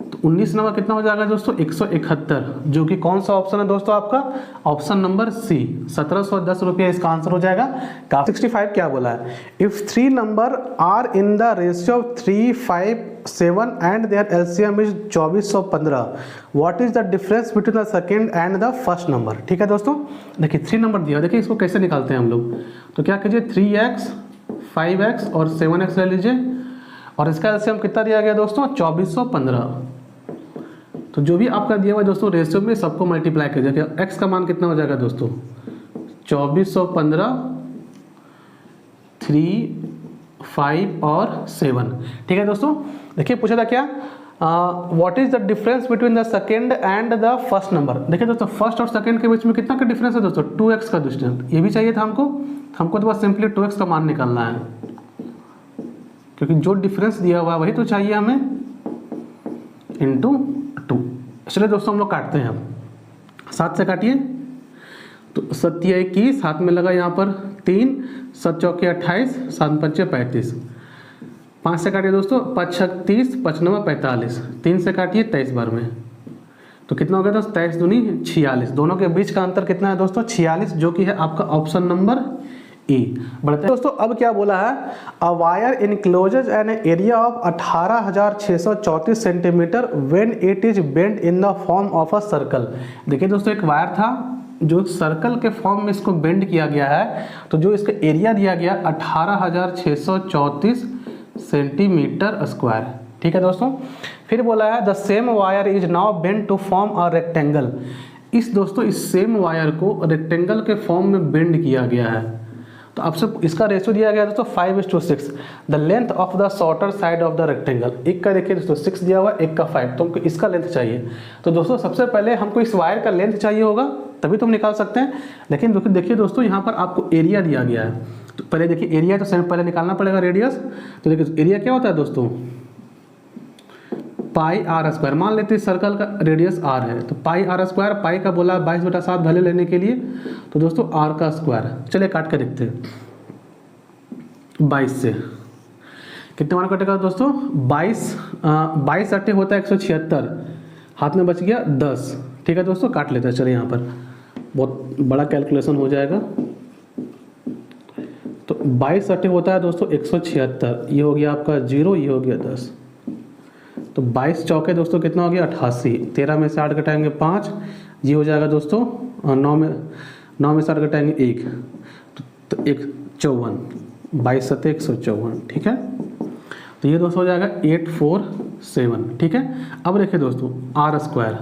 तो 19 नंबर कितना हो जाएगा दोस्तों 171, जो कि कौन सा ऑप्शन है दोस्तों आपका, ऑप्शन नंबर सी 1710 रुपया इसका आंसर हो जाएगा। 65 क्या बोला है, if 3 number are in the ratio 3 5 7 and their LCM is 2415, what is the difference between the second and the first number. ठीक है दोस्तों, देखिए 3 नंबर दिया, देखिए इसको कैसे निकालते हैं हम लोग, तो क्या कीजिए 3x 5x और 7x ले लीजिए, और इसका एलसीएम कितना दिया गया दोस्तों 2415, तो जो भी आपका दिया हुआ है दोस्तों रेशियो में सबको मल्टीप्लाई कर दिया, x का मान कितना हो जाएगा दोस्तों 2415, 3 5 और 7। ठीक है दोस्तों, देखिए पूछा था क्या, what is the difference between the second and the first number. देखिए दोस्तों फर्स्ट और सेकेंड के बीच में कितना का डिफरेंस है दोस्तों 2x का डिस्टेंस, ये भी चाहिए था हमको तो बस सिंपली 2x का मान निकालना है, क्योंकि जो डिफरेंस दिया हुआ है वही तो चाहिए हमें, इंटू 2। चलिए दोस्तों हम लोग काटते हैं, अब 7 से काटिए, तो 7 21, हाथ में लगा यहाँ पर 3, 7 चौके 28, 7 पंचे 35, 5 से काटिए दोस्तों 5 6 30, 5 9 45, 3 से काटिए 23 बार में, तो कितना हो गया दोस्तों 23 दूनी 46, दोनों के बीच का अंतर कितना है दोस्तों 46, जो कि है आपका ऑप्शन नंबर ए। बढ़ते हैं दोस्तों, अब क्या बोला है, a wire encloses an area of 18,634 centimetre when it is bend in the form of a circle. देखिए दोस्तों एक वायर था जो सर्कल के फॉर्म में इसको बेंड किया गया है, तो जो इसका एरिया दिया गया 18,634 सेंटीमीटर स्क्वायर। ठीक है दोस्तों, फिर बोला है the same wire is now bent to form a rectangle. इस दोस्तों इस सेम वायर को रेक्टेंगल के फॉर्म में बेंड किया गया है, तो आपसे इसका रेशियो दिया गया दोस्तों 5:6। The length of the shorter side of the rectangle, एक का देखिए दोस्तों 6 दिया हुआ, एक का 5, तो हमको इसका लेंथ चाहिए। तो दोस्तों सबसे पहले हमको इस वायर का लेंथ चाहिए होगा, तभी तुम निकाल सकते हैं। लेकिन देखिए दोस्तों यहाँ पर आपको एरिया दिया गया है, तो पहले देखिए एरिया तो पहले निकालना पड़ेगा रेडियस। तो देखिए एरिया क्या होता है दोस्तों पाई आर स्क्वायर, मान लेते हैं सर्कल का रेडियस आर है, तो पाई आर स्क्वायर, पाई का बोला 22/7 वैल्यू लेने के लिए, तो दोस्तों आर का स्क्वायर। चलिए काट के देखते हैं, 22 से कितने मान कटेगा दोस्तों 22 अट्ठे होता है 176, हाथ में बच गया 10। ठीक है दोस्तों काट लेते हैं, चलिए यहाँ पर बहुत बड़ा कैलकुलेशन हो जाएगा, तो 22 अट्ठे होता है दोस्तों 176, ये हो गया आपका 0, ये हो गया 10, तो 22 चौके दोस्तों कितना हो गया 88, 13 में से 8 घटाएंगे 5, ये हो जाएगा दोस्तों 9 में से 8 घटाएंगे 1, तो 1 54, 22 7 154। ठीक है, तो ये दोस्तों हो जाएगा 847, ठीक है। अब देखिए दोस्तों आर स्क्वायर,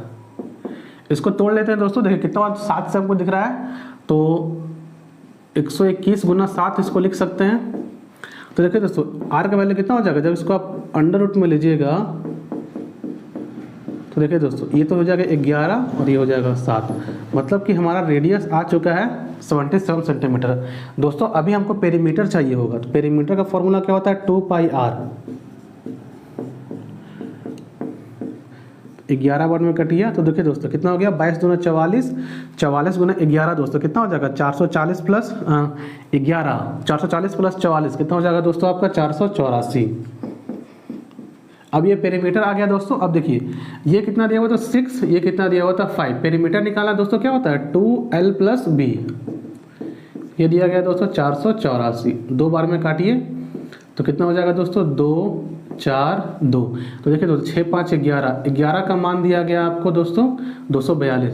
इसको तोड़ लेते हैं दोस्तों। देखिए कितना 7 से हमको दिख रहा है, तो 121 गुना 7 इसको लिख सकते हैं। तो देखिए दोस्तों आर का वैल्यू कितना हो जाएगा, जब इसको आप अंडर रूट में लीजिएगा तो देखिए दोस्तों ये तो हो जाएगा 11 और ये हो जाएगा 7, मतलब कि हमारा रेडियस आ चुका है 77 सेंटीमीटर। दोस्तों अभी हमको पेरीमीटर चाहिए होगा, तो पेरीमीटर का फॉर्मूला क्या होता है 2πr। 11 बार में कटिया तो देखिए दोस्तों कितना हो गया 22 दूना 44, 44 गुना 11 दोस्तों कितना हो जाएगा 440 प्लस 11, 440 प्लस 44 कितना हो जाएगा दोस्तों आपका 484। अब ये पेरीमीटर आ गया दोस्तों। अब देखिए ये कितना दिया हुआ था 6, ये कितना दिया हुआ था 5। पेरीमीटर निकालना दोस्तों क्या होता है 2l प्लस b, ये दिया गया दोस्तों 484। 2 बार में काटिए तो कितना हो जाएगा दोस्तों 2 4 2। तो देखिए दोस्तों 6 5 11, 11 का मान दिया गया आपको दोस्तों 242।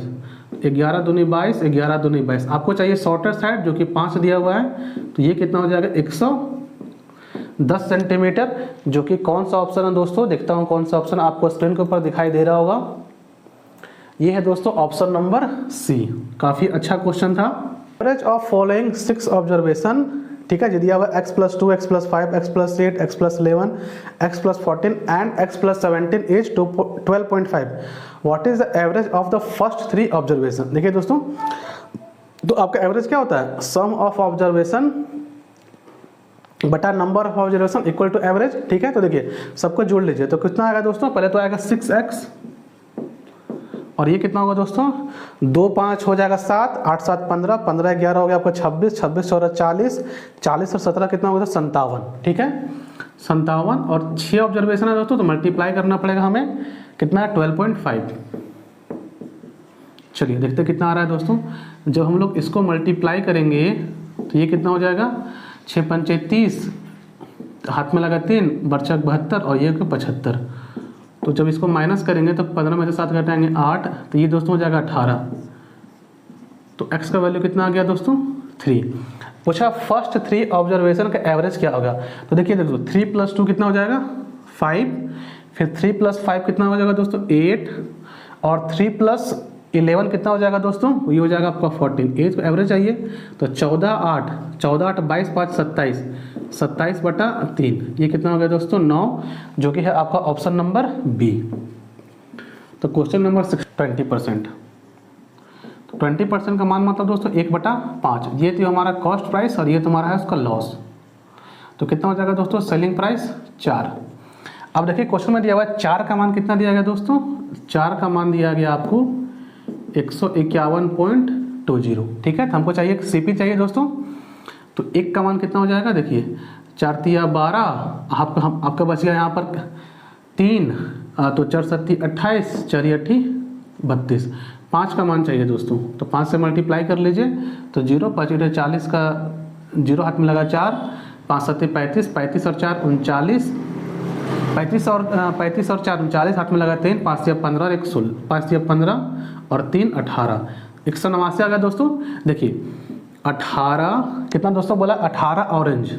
11 दूनी 22, 11 दूनी 22। आपको चाहिए शॉर्टर साइड जो कि 5 दिया हुआ है, तो ये कितना हो जाएगा 110 सेंटीमीटर, जो कि कौन सा ऑप्शन है दोस्तों, देखता हूँ कौन सा ऑप्शन आपको स्क्रीन के ऊपर दिखाई दे रहा होगा। ये है दोस्तों ऑप्शन नंबर सी। काफ़ी अच्छा क्वेश्चन था। एवरेज ऑफ फॉलोइंग 6 ऑब्जर्वेशन, ठीक है, यदि आप x + 2 x + 5 x + 8 x + 11 x + 14 and x + 17 is 12.5, what is the average of the first 3 observation. देखिए दोस्तों तो आपका एवरेज क्या होता है सम ऑफ ऑब्जर्वेशन बटा number of observation equal to average, ठीक है। तो देखिए सबको जोड़ लीजिए तो कितना आएगा दोस्तों, पहले तो आएगा 6x और ये कितना होगा दोस्तों 2 5 हो जाएगा 7, 8 7 15, 15 11 हो गया आपका 26, 26 14 40, 40 और 17 कितना होगा 57, ठीक है 57। और 6 ऑब्जर्वेशन है दोस्तों, तो मल्टीप्लाई करना पड़ेगा हमें, कितना है 12.5। चलिए देखते कितना आ रहा है दोस्तों। जब हम लोग इसको मल्टीप्लाई करेंगे तो ये कितना हो जाएगा 6 5 30, हाथ में लगा 3 बरचक 72 और ये 75। तो जब इसको माइनस करेंगे तो 15 में से 7 घटाएंगे 8, तो ये दोस्तों हो जाएगा 18। तो x का वैल्यू कितना आ गया दोस्तों 3। पूछा फर्स्ट 3 ऑब्जर्वेशन का एवरेज क्या होगा, तो देखिए दोस्तों 3 + 2 कितना हो जाएगा 5, फिर 3 + 5 कितना हो जाएगा दोस्तों 8, और 3 + 11 कितना हो जाएगा दोस्तों, ये हो जाएगा आपका 14। एज को एवरेज चाहिए तो 14 8 22 5 27, 27/3, ये कितना हो गया दोस्तों 9, जो कि है आपका ऑप्शन नंबर बी। तो क्वेश्चन नंबर 6 20%। तो 20% का मान मतलब दोस्तों 1/5, ये तो हमारा कॉस्ट प्राइस और ये तुम्हारा है उसका लॉस। तो कितना हो जाएगा दोस्तों सेलिंग प्राइस 4। अब देखिए क्वेश्चन में दिया हुआ है 4 का मान कितना दिया गया दोस्तों, 4 का मान दिया गया आपको 151.20, ठीक है। तो हमको चाहिए सीपी चाहिए दोस्तों, तो 1 का मान कितना हो जाएगा, देखिए 4 तिया 12, आपका बच गया यहाँ पर 3, तो 4 7 28, 4 8 32। 5 का मान चाहिए दोस्तों, तो 5 से मल्टीप्लाई कर लीजिए तो 0 5 40 का 0 हाथ में लगा 4, 5 7 35, 35 और 4 39, 35 और 4 39, हाथ में लगा 3, 5 से 15 और 1 16, 5 से 15 और 3 18, 189 आ गया दोस्तों। देखिए 18 कितना दोस्तों बोला 18 ऑरेंज,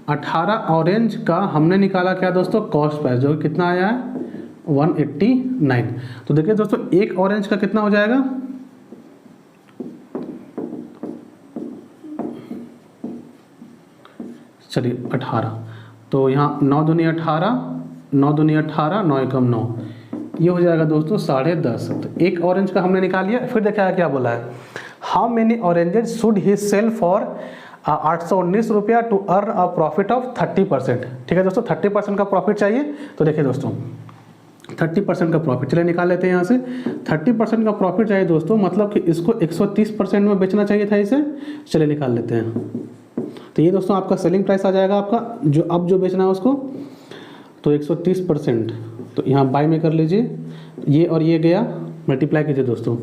18 ऑरेंज का हमने निकाला क्या दोस्तों कॉस्ट प्राइस, जो कितना आया है 189। तो देखिए दोस्तों एक ऑरेंज का कितना हो जाएगा, चलिए 18, तो यहाँ 9 दूनी 18, 9 दूनी 18, 9 एकम 9, ये हो जाएगा दोस्तों 10.5। तो एक ऑरेंज का हमने निकाल लिया। फिर देखा क्या बोला है, how many oranges should he sell for 819 रुपया to earn a profit of 30%, ठीक है दोस्तों 30% का प्रॉफिट चाहिए। तो देखिए दोस्तों 30% का प्रॉफिट चलिए निकाल लेते हैं यहाँ से। 30% का प्रॉफिट चाहिए दोस्तों, मतलब कि इसको 130% में बेचना चाहिए था इसे, चलिए निकाल लेते हैं। तो ये दोस्तों आपका सेलिंग प्राइस आ जाएगा आपका, जो अब जो बेचना है उसको, तो 130%, तो यहाँ बाय में कर लीजिए, ये और ये गया मल्टीप्लाई कीजिए दोस्तों,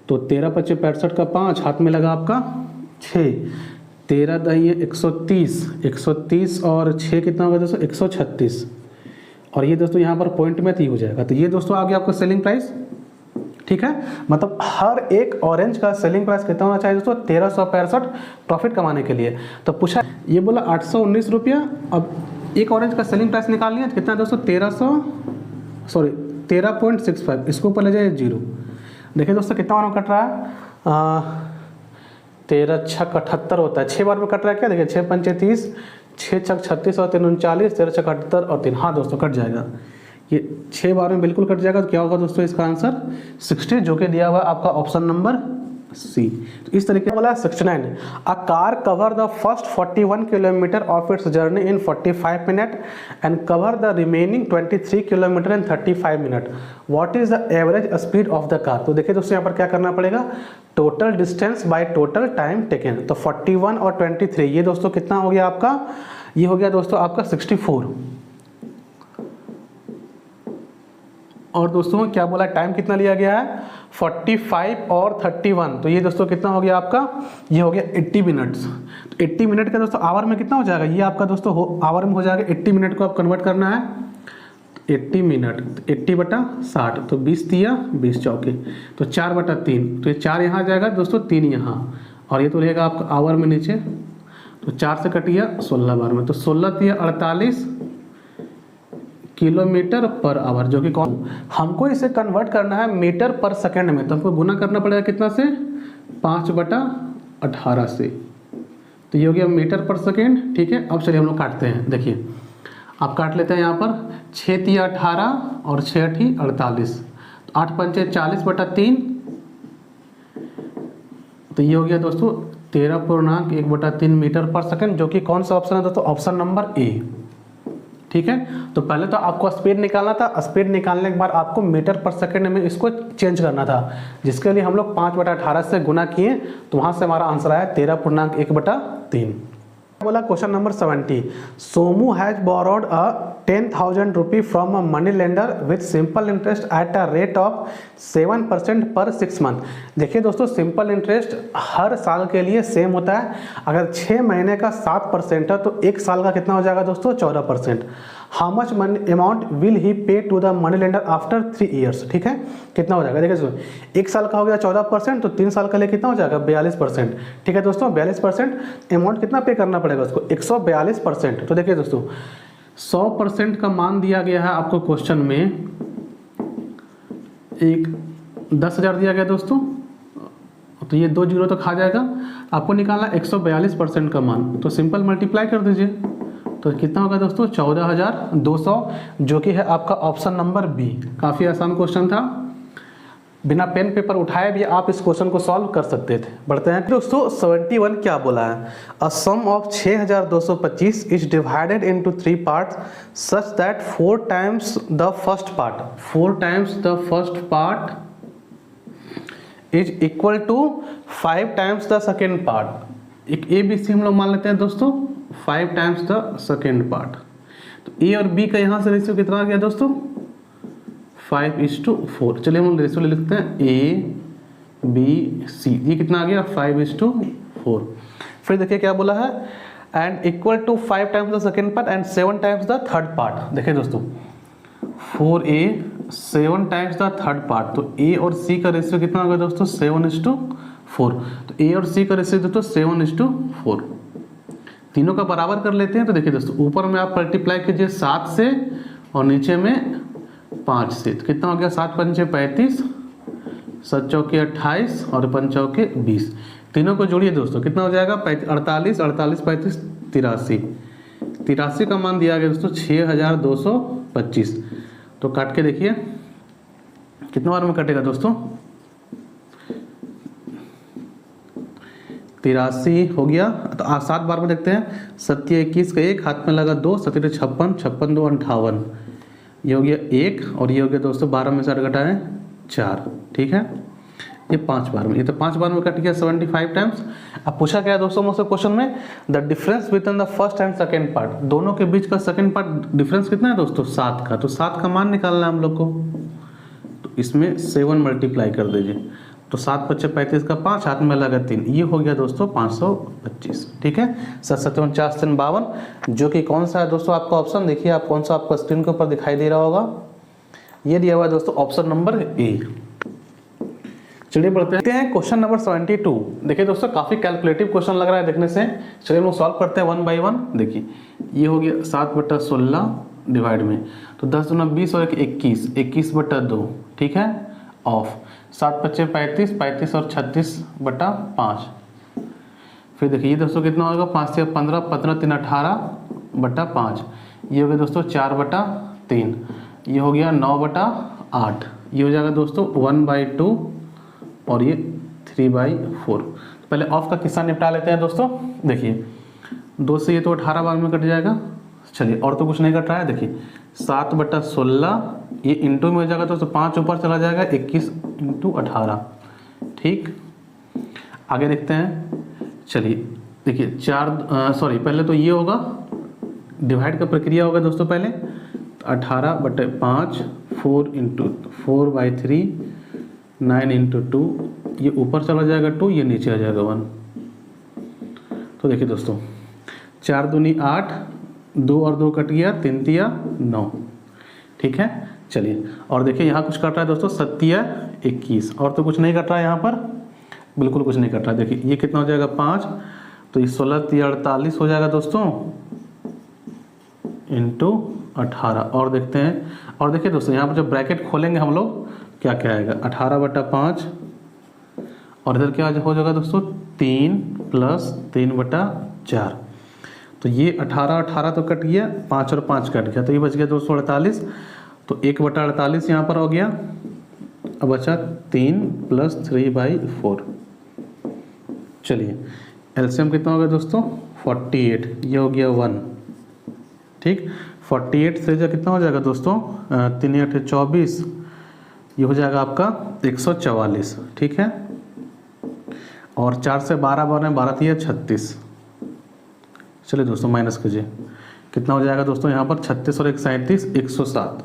तो 13 × 5 = 65 का 5, हाथ में लगा आपका 6, 13 दही 130, 130 और 6 कितना होगा दोस्तों 136, और ये दोस्तों यहाँ पर पॉइंट में ही हो जाएगा। तो ये दोस्तों आ गया आपका सेलिंग प्राइस, ठीक है। मतलब हर एक ऑरेंज का सेलिंग प्राइस कितना होना चाहिए दोस्तों 1365 प्रॉफिट कमाने के लिए। तो पूछा ये बोला 819 रुपया, अब एक ऑरेंज का सेलिंग प्राइस निकालनी है, कितना दोस्तों 13.65, इसको ऊपर ले जाए 0। देखिए दोस्तों कितना बार में कट रहा है, 13 छक 78 होता है, 6 बार में कट रहा है क्या, देखिए 6 पंचे 30, 6 छक 36 और 3 39, 13 छक 78 और 3, हाँ दोस्तों कट जाएगा, ये 6 बार में बिल्कुल कट जाएगा। तो क्या होगा दोस्तों इसका आंसर 60, जो कि दिया हुआ है आपका ऑप्शन नंबर सी। तो इस तरीके से बोला 69, a car cover the first 41 kilometre of its journey in 45 minute and cover the remaining 23 kilometre in 35 minute, what is the average speed of the car. तो देखिए दोस्तों यहाँ पर क्या करना पड़ेगा, total distance by total time taken. तो 41 और 23 ये दोस्तों कितना हो गया आपका, ये हो गया दोस्तों आपका 64। और दोस्तों क्या बोला, टाइम कितना लिया गया है 45 और 31, तो ये दोस्तों कितना हो गया आपका, ये हो गया 80 मिनट्स। तो 80 मिनट का दोस्तों आवर में कितना हो जाएगा, ये आपका दोस्तों आवर में हो जाएगा, 80 मिनट को आप कन्वर्ट करना है 80 मिनट, 80/60, तो 20 तिया 20 चौके, तो 4/3, तो ये 4 यहाँ आ जाएगा दोस्तों, 3 यहाँ, और ये तो रहेगा आपका आवर में नीचे, तो 4 से कटिया 16 बार में, तो 16 तिया 48 किलोमीटर पर आवर, जो कि कौन, हमको इसे कन्वर्ट करना है मीटर पर सेकंड में, तो हमको गुना करना पड़ेगा कितना से, 5/18 से, तो ये हो गया मीटर पर सेकंड। ठीक है, अब चलिए हम लोग काटते हैं, देखिए आप काट लेते हैं यहाँ पर 6 तिया 18 और 6 अठी 48, तो 8 पंचे 40/3, तो ये हो गया दोस्तों 13.1/3 मीटर पर सेकंड, जो कि कौन सा ऑप्शन है दोस्तों, ऑप्शन नंबर ए। ठीक है, तो पहले तो आपको स्पीड निकालना था, स्पीड निकालने के बाद आपको मीटर पर सेकंड में इसको चेंज करना था, जिसके लिए हम लोग 5/18 से गुना किए, तो वहां से हमारा आंसर आया 13.1/3। बोला question number 70, Somu has borrowed a 10,000 rupee from a money lender with simple interest at a rate of 7% पर 6 मंथ। देखिए दोस्तों सिंपल इंटरेस्ट हर साल के लिए सेम होता है, अगर 6 महीने का 7% है तो 1 साल का कितना हो जाएगा दोस्तों 14%। How much money amount will he pay to the money lender after 3 years. ठीक है, कितना हो जाएगा, देखिए 1 साल का हो गया 14%, तो 3 साल के लिए कितना हो जाएगा 42%। ठीक है दोस्तों, 42% अमाउंट कितना पे करना पड़ेगा उसको 142%। तो देखिए दोस्तों 100% का मान दिया गया है आपको क्वेश्चन में, एक 10,000 दिया गया दोस्तों, तो ये 2 जीरो तो खा जाएगा, आपको निकालना 142% का मान, तो सिंपल मल्टीप्लाई कर दीजिए, तो कितना होगा दोस्तों 14,200, जो कि है आपका ऑप्शन नंबर बी। काफ़ी आसान क्वेश्चन था, बिना पेन पेपर उठाए भी आप इस क्वेश्चन को सॉल्व कर सकते थे। बढ़ते हैं दोस्तों 71 क्या बोला है, a sum of 6,225 is divided into 3 parts such that 4 times the first part is equal to 5 times the second part. एक ए बी सी हम लोग मान लेते हैं दोस्तों, 5 टाइम्स द सेकेंड पार्ट, तो ए और बी का यहाँ से रेशियो कितना आ गया दोस्तों 5:4। चलिए हम रेशियो ले लिखते हैं ए बी सी, ये कितना आ गया 5:4। फिर देखिए क्या बोला है, and equal to 5 times the second part and 7 times the third part. देखिए दोस्तों 4a 7 times the third part, तो ए और सी का रेशियो कितना होगा दोस्तों 7:4। तो ए और सी का रेशियो दोस्तों 7:4, तीनों का बराबर कर लेते हैं। तो देखिए दोस्तों ऊपर में आप मल्टीप्लाई कीजिए 7 से और नीचे में 5 से, तो कितना हो गया 7 पंचे 35, 7 चौके 28 और 5 चौके 20, तीनों को जोड़िए दोस्तों कितना हो जाएगा 48, 48 35 83, 83 का मान दिया गया दोस्तों 6,225। तो काट के देखिए कितना बार में कटेगा दोस्तों 83 हो गया, तो 7 बार में देखते हैं 7 21 का 1 हाथ में लगा 2, 7 56, 56 2 58, ये हो गया 1 और ये हो गया दोस्तों 12 में से 8 घटाएं 4। ठीक है, ये 5 बार में, ये तो 5 बार में कट गया 75 टाइम्स। अब पूछा गया दोस्तों मुझसे क्वेश्चन में the difference between the first and second part, दोनों के बीच का सेकंड पार्ट डिफरेंस कितना है दोस्तों 7 का, तो 7 का मान निकालना है हम लोग को, तो इसमें 7 मल्टीप्लाई कर दीजिए, तो 7 पच्चे 35 का 5 हाथ में लगा 3, ये हो गया दोस्तों 525। ठीक है, 7 49 3 52, जो कि कौन सा है दोस्तों आपका ऑप्शन, देखिए आप कौन सा आपका स्क्रीन के ऊपर दिखाई दे रहा होगा, ये दिया हुआ है दोस्तों ऑप्शन नंबर ए। चलिए बढ़ते हैं क्वेश्चन नंबर 72। देखिए दोस्तों काफ़ी कैलकुलेटिव क्वेश्चन लग रहा है देखने से। चलिए हम लोग सॉल्व करते हैं 1 बाई 1। देखिए ये हो गया 7/16 डिवाइड में, तो 10 दूना 20 और 21, 21/2, ठीक है, ऑफ 7×5 35, 35 और 36/5। फिर देखिए ये दोस्तों कितना होगा, 5 से 15, 15 3 18/5। ये हो गया दोस्तों 4/3, ये हो गया 9/8। ये हो जाएगा दोस्तों 1/2 और ये 3/4। तो पहले ऑफ का किस्सा निपटा लेते हैं दोस्तों। देखिए 2 से ये तो 18 बार में कट जाएगा। चलिए और तो कुछ नहीं कट रहा है। देखिए 7/16 ये इंटू में हो जाएगा दोस्तों, 5 ऊपर चला जाएगा, 21 × 18, ठीक। आगे देखते हैं। चलिए देखिए पहले तो ये होगा, डिवाइड का प्रक्रिया होगा दोस्तों। पहले 18/5, 4 × 4/3, 9 × 2, ये ऊपर चला जाएगा 2, ये नीचे आ जाएगा 1। तो देखिए दोस्तों 4 दूनी 8, 2 और 2 कट गया, 3 तिया 9, ठीक है। चलिए और देखिए यहाँ कुछ कट रहा है दोस्तों, 7 × 21, और तो कुछ नहीं कट रहा है यहाँ पर, बिल्कुल कुछ नहीं कट रहा है। देखिए ये कितना हो जाएगा 5, तो ये 16 × 48 हो जाएगा दोस्तों, इंटू 18। और देखते हैं, और देखिए दोस्तों यहाँ पर जब ब्रैकेट खोलेंगे हम लोग, क्या क्या आएगा, 18/5, और इधर क्या हो जाएगा दोस्तों, 3 + 3/4। तो ये 18 तो कट गया, 5 और 5 कट गया, तो ये बच गया 248। तो 1/48 यहाँ पर हो गया। अब बचा 3 + 3/4। चलिए एलसीएम कितना हो गया दोस्तों, 48, ये हो गया 1, ठीक। 48 से जो कितना हो जाएगा दोस्तों, 3 × 8 = 24, ये हो जाएगा आपका 144, ठीक है। और 4 से 12 बार में 12 × 36। चलिए दोस्तों माइनस कीजिए, कितना हो जाएगा दोस्तों यहाँ पर, 36 और 1 37, 107,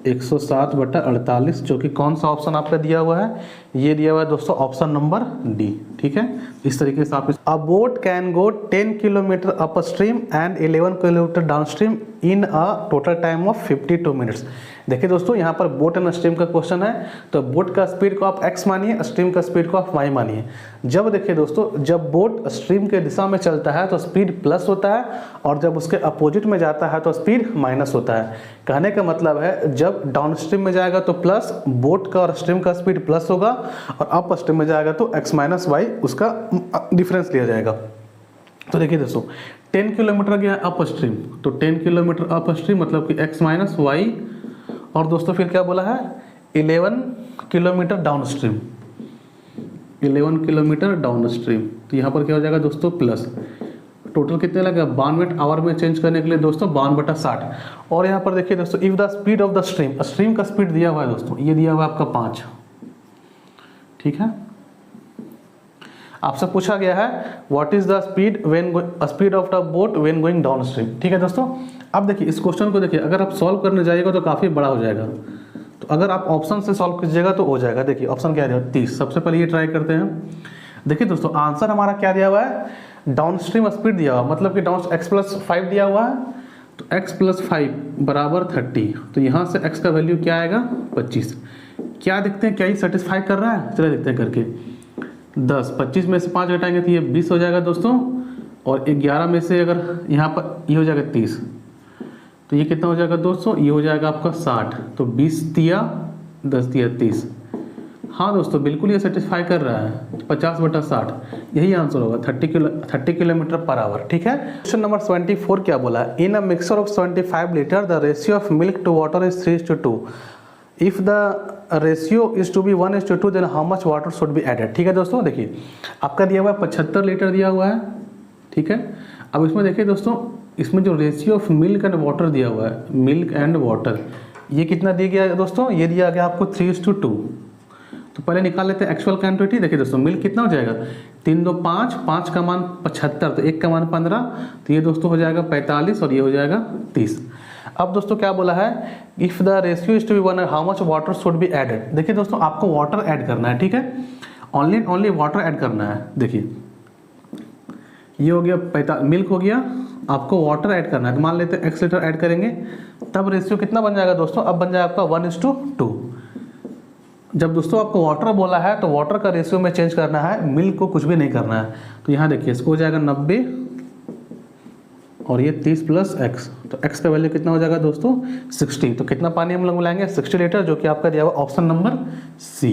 107/48, जो कि कौन सा ऑप्शन आपका दिया हुआ है, ये दिया हुआ है दोस्तों ऑप्शन नंबर डी, ठीक है। इस तरीके से आप अ boat can go 10 kilometre up stream and 11 kilometre down stream in a total time of 52 minutes. देखिए दोस्तों यहाँ पर बोट एंड स्ट्रीम का क्वेश्चन है, तो बोट का स्पीड को आप x मानिए, स्ट्रीम का स्पीड को आप y मानिए। जब देखिए दोस्तों, जब बोट स्ट्रीम के दिशा में चलता है तो स्पीड प्लस होता है, और जब उसके अपोजिट में जाता है तो स्पीड माइनस होता है। कहने का मतलब है जब डाउन स्ट्रीम में जाएगा तो प्लस, बोट का और स्ट्रीम का स्पीड प्लस होगा, और अप स्ट्रीम में जाएगा तो x - y उसका डिफरेंस लिया जाएगा। तो देखिए दोस्तों 10 किलोमीटर गया अप स्ट्रीम, तो 10 किलोमीटर अप स्ट्रीम मतलब कि x - y, और दोस्तों फिर क्या बोला है, 11 kilometre down stream, 11 kilometre down stream. तो यहाँ पर क्या हो जाएगा दोस्तों, प्लस। टोटल कितने लगा, 92 आवर में चेंज करने के लिए दोस्तों 52/60। और यहाँ पर देखिए दोस्तों, if the speed of the stream, stream का स्पीड दिया हुआ है दोस्तों, ये दिया हुआ है आपका 5, ठीक है। आपसे पूछा गया है what is the speed speed of the boat when going down stream, ठीक है दोस्तों। अब देखिए इस क्वेश्चन को देखिए, अगर आप सॉल्व करने जाइएगा तो काफ़ी बड़ा हो जाएगा, तो अगर आप ऑप्शन से सॉल्व कीजिएगा तो हो जाएगा। देखिए ऑप्शन क्या दिया, 30। सबसे पहले ये ट्राई करते हैं। देखिए दोस्तों आंसर हमारा क्या दिया हुआ है, डाउन स्ट्रीम स्पीड दिया हुआ, मतलब कि डाउन x + 5 दिया हुआ है, तो x + 5 = 30। तो यहाँ से x का वैल्यू क्या आएगा, 25। क्या देखते हैं, क्या ही सेटिस्फाई कर रहा है, चलिए देखते हैं करके। 10, 25 में से 5 घटाएंगे तो ये 20 हो जाएगा दोस्तों, और 11 में से अगर यहाँ पर ये हो जाएगा 30, तो ये कितना हो जाएगा दोस्तों, ये हो जाएगा आपका 60। तो 20 तिया 10 तिया 30। हाँ दोस्तों बिल्कुल ये सेटिस्फाई कर रहा है, 50/60 यही आंसर होगा, 30 किलोमीटर पर आवर, ठीक है। क्वेश्चन नंबर 74 क्या बोला है, in a mixture of 75 litre the ratio of milk to water is 3:2। If the ratio is to be 1:2 then how much water should be added. ठीक है दोस्तों, देखिए आपका दिया हुआ है 75 लीटर दिया हुआ है, ठीक है। अब इसमें देखिए दोस्तों, इसमें जो ratio of milk and water दिया हुआ है, मिल्क एंड वाटर, ये कितना दिया गया है दोस्तों, ये दिया गया आपको 3:2। तो पहले निकाल लेते हैं एक्चुअल क्वांटिटी। देखिए दोस्तों मिल्क कितना हो जाएगा, 3 2 5, 5 का मान 75, तो 1 का मान 15, तो ये दोस्तों हो जाएगा 45 और ये हो जाएगा 30। अब दोस्तों क्या बोला है, if the ratio is to be 1 how much water should be added. देखिए दोस्तों आपको वाटर ऐड करना है, ठीक है, ओनली वाटर ऐड करना है। देखिए ये हो गया मिल्क हो गया, आपको वाटर ऐड करना है, तो मान लेते हैं x लीटर ऐड करेंगे, तब रेशियो कितना बन जाएगा दोस्तों, अब बन जाएगा आपका 1:2। जब दोस्तों आपको वाटर बोला है तो वाटर का रेशियो में चेंज करना है, मिल्क को कुछ भी नहीं करना है। तो यहाँ देखिए इसको हो जाएगा 90 और ये 30 प्लस x, तो x का वैल्यू कितना हो जाएगा दोस्तों 60। तो कितना पानी हम लोग मिलाएंगे 60 लीटर, जो कि आपका दिया हुआ ऑप्शन नंबर सी।